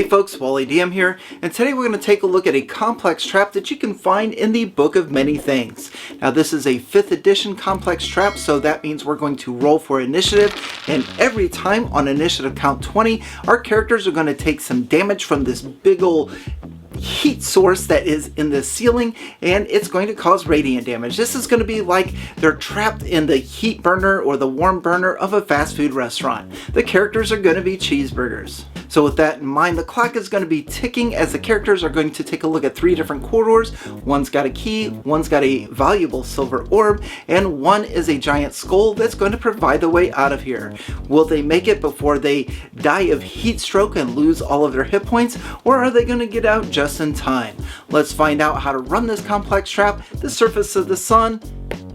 Hey folks, Wally DM here, and today we're going to take a look at a complex trap that you can find in the Book of Many Things. Now this is a 5th edition complex trap, so that means we're going to roll for initiative, and every time on initiative count 20, our characters are going to take some damage from this big ol' heat source that is in the ceiling, and it's going to cause radiant damage. This is going to be like they're trapped in the heat burner or the warm burner of a fast food restaurant. The characters are going to be cheeseburgers. So with that in mind, the clock is going to be ticking as the characters are going to take a look at 3 different corridors. One's got a key, one's got a valuable silver orb, and one is a giant skull that's going to provide the way out of here. Will they make it before they die of heat stroke and lose all of their hit points, or are they going to get out just in time? Let's find out how to run this complex trap, the Surface of the Sun,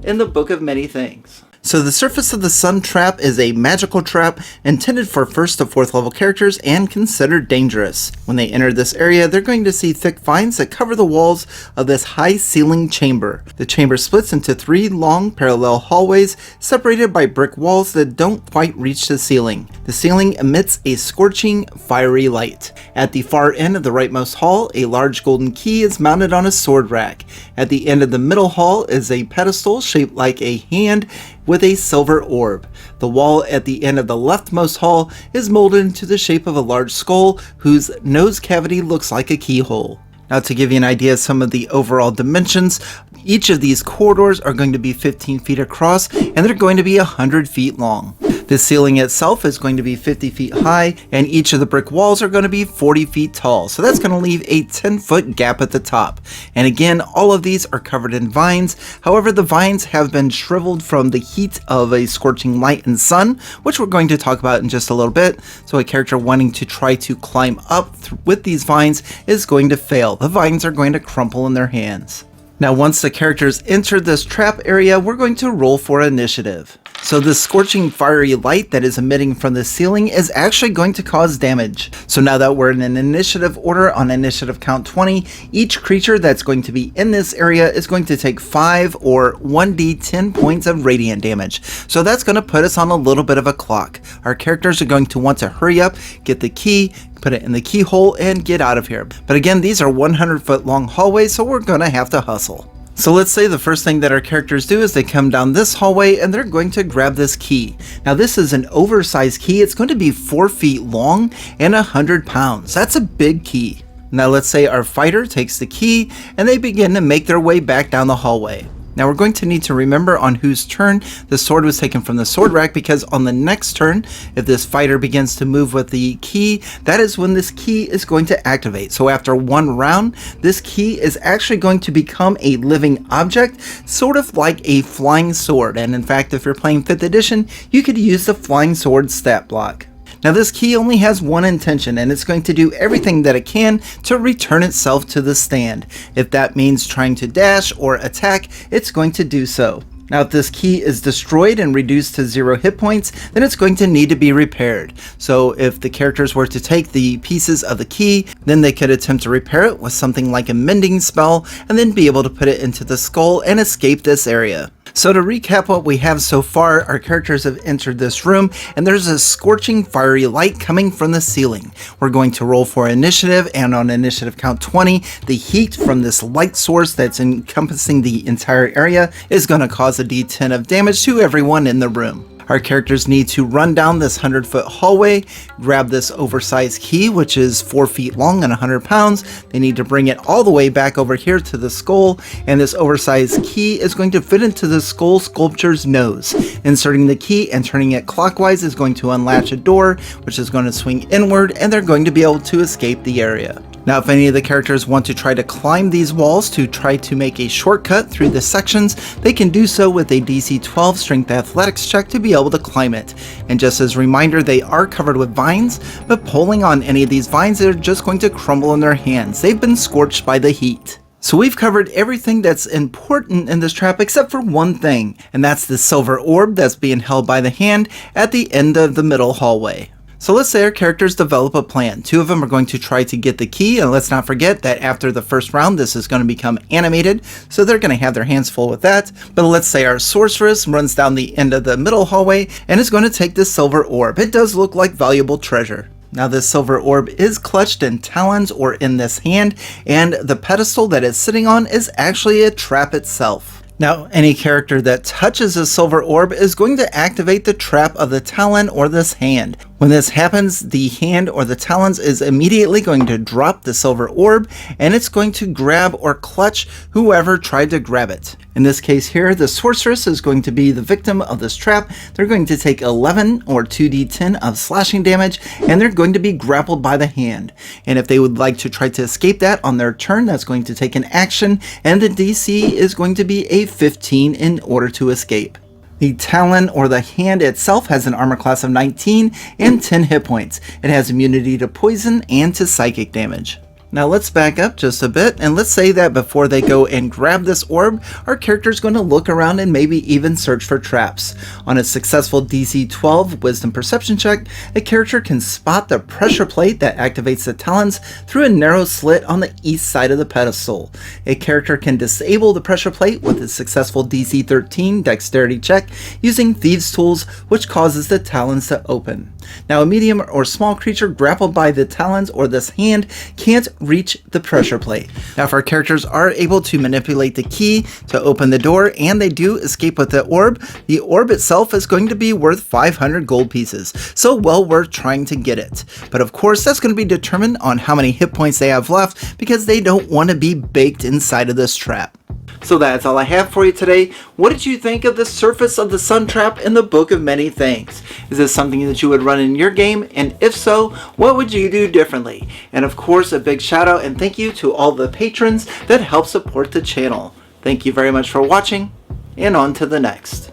in the Book of Many Things. So the Surface of the Sun trap is a magical trap intended for 1st to 4th level characters and considered dangerous. When they enter this area, they're going to see thick vines that cover the walls of this high ceiling chamber. The chamber splits into 3 long parallel hallways separated by brick walls that don't quite reach the ceiling. The ceiling emits a scorching, fiery light. At the far end of the rightmost hall, a large golden key is mounted on a sword rack. At the end of the middle hall is a pedestal shaped like a hand with a silver orb. The wall at the end of the leftmost hall is molded into the shape of a large skull whose nose cavity looks like a keyhole. Now to give you an idea of some of the overall dimensions, each of these corridors are going to be 15 feet across and they're going to be 100 feet long. The ceiling itself is going to be 50 feet high and each of the brick walls are going to be 40 feet tall. So that's going to leave a 10-foot gap at the top. And again, all of these are covered in vines. However, the vines have been shriveled from the heat of a scorching light and sun, which we're going to talk about in just a little bit. So a character wanting to try to climb up with these vines is going to fail. The vines are going to crumple in their hands. Now once the characters enter this trap area, we're going to roll for initiative. So this scorching fiery light that is emitting from the ceiling is actually going to cause damage. So now that we're in an initiative order on initiative count 20, each creature that's going to be in this area is going to take 5 or 1d10 points of radiant damage. So that's going to put us on a little bit of a clock. Our characters are going to want to hurry up, get the key, put it in the keyhole, and get out of here. But again, these are 100-foot long hallways, so we're going to have to hustle. So let's say the first thing that our characters do is they come down this hallway and they're going to grab this key. Now this is an oversized key. It's going to be 4 feet long and 100 pounds. That's a big key. Now let's say our fighter takes the key and they begin to make their way back down the hallway. Now we're going to need to remember on whose turn the sword was taken from the sword rack, because on the next turn, if this fighter begins to move with the key, that is when this key is going to activate. So after 1 round, this key is actually going to become a living object, sort of like a flying sword. And in fact, if you're playing 5th edition, you could use the flying sword stat block. Now this key only has one intention, and it's going to do everything that it can to return itself to the stand. If that means trying to dash or attack, it's going to do so. Now if this key is destroyed and reduced to 0 hit points, then it's going to need to be repaired. So if the characters were to take the pieces of the key, then they could attempt to repair it with something like a mending spell, and then be able to put it into the skull and escape this area. So to recap what we have so far, our characters have entered this room and there's a scorching fiery light coming from the ceiling. We're going to roll for initiative, and on initiative count 20, the heat from this light source that's encompassing the entire area is going to cause a d10 of damage to everyone in the room. Our characters need to run down this 100-foot hallway, grab this oversized key, which is 4 feet long and 100 pounds. They need to bring it all the way back over here to the skull, and this oversized key is going to fit into the skull sculpture's nose. Inserting the key and turning it clockwise is going to unlatch a door, which is going to swing inward, and they're going to be able to escape the area. Now if any of the characters want to try to climb these walls to try to make a shortcut through the sections, they can do so with a DC 12 strength athletics check to be able to climb it. And just as a reminder, they are covered with vines, but pulling on any of these vines, they're just going to crumble in their hands. They've been scorched by the heat. So we've covered everything that's important in this trap except for one thing, and that's the silver orb that's being held by the hand at the end of the middle hallway. So let's say our characters develop a plan. 2 of them are going to try to get the key, and let's not forget that after the first round this is going to become animated, so they're going to have their hands full with that. But let's say our sorceress runs down the end of the middle hallway and is going to take this silver orb. It does look like valuable treasure. Now this silver orb is clutched in talons or in this hand, and the pedestal that it's sitting on is actually a trap itself. Now, any character that touches a silver orb is going to activate the trap of the talon or this hand. When this happens, the hand or the talons is immediately going to drop the silver orb, and it's going to grab or clutch whoever tried to grab it. In this case here, the sorceress is going to be the victim of this trap. They're going to take 11 or 2d10 of slashing damage, and they're going to be grappled by the hand. And if they would like to try to escape that on their turn, that's going to take an action, and the DC is going to be a 15 in order to escape. The talon or the hand itself has an armor class of 19 and 10 hit points. It has immunity to poison and to psychic damage. Now let's back up just a bit, and let's say that before they go and grab this orb, our character is going to look around and maybe even search for traps. On a successful DC 12 Wisdom Perception check, a character can spot the pressure plate that activates the talons through a narrow slit on the east side of the pedestal. A character can disable the pressure plate with a successful DC 13 Dexterity check using Thieves' Tools, which causes the talons to open. Now a medium or small creature grappled by the talons or this hand can't reach the pressure plate. Now if our characters are able to manipulate the key to open the door and they do escape with the orb itself is going to be worth 500 gold pieces, so well worth trying to get it. But of course that's going to be determined on how many hit points they have left, because they don't want to be baked inside of this trap. So that's all I have for you today. What did you think of the Surface of the Sun trap in the Book of Many Things? Is this something that you would run in your game? And if so, what would you do differently? And of course, a big shout out and thank you to all the patrons that help support the channel. Thank you very much for watching, and on to the next.